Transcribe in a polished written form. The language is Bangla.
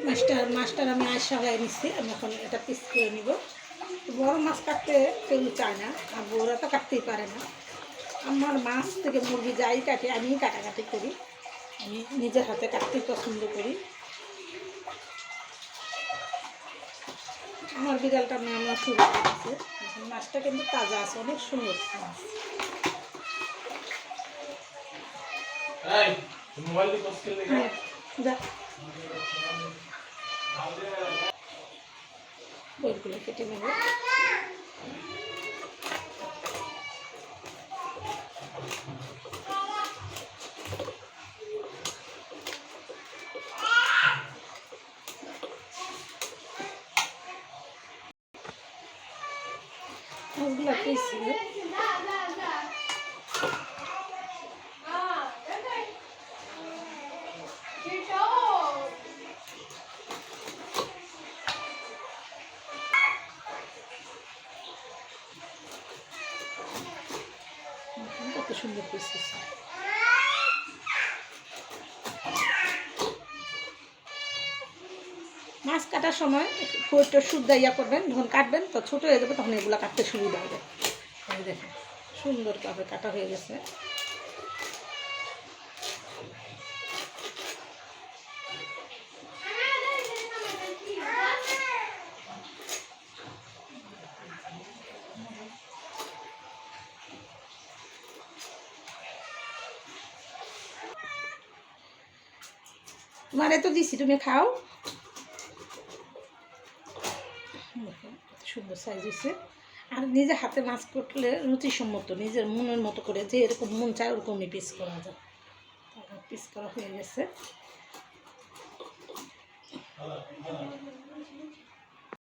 মাছটার আমি আজ সাজাই নিচ্ছি। আমি এখন এটা পিস করে নিব। বড় মাছ কাটতে কেউ চায় না, আর বউরা তো কাটতেই পারে না। আমার মাছ থেকে মুরগি যাই কাটি আমিই কাটাকাটি করি। আমি নিজের হাতে কাটতেই পছন্দ করি। আমার বিড়ালটা আমরা শুরু করে দিচ্ছে। মাছটা কিন্তু তাজা আছে, অনেক সুন্দর মাছ। যা বইগুলো কেটে নেব। মাছগুলো পিস কত সুন্দর পিস। মাছ কাটার সময় একটু শুদ্ধ ইয়া করবেন, যখন কাটবেন তো ছোটো হয়ে যাবে, তখন এগুলো কাটতে সুবিধা হবে। দেখেন সুন্দরভাবে কাটা হয়ে গেছে। তোমারে তো দিছি, তুমি খাও। সুন্দর সাইজ হয়েছে। আর নিজে হাতে মাছ কাটলে রুচিসম্মত, নিজের মনের মতো করে যে এরকম মন চায় ওরকমই পিস করা যায়। পিস করা হয়ে গেছে।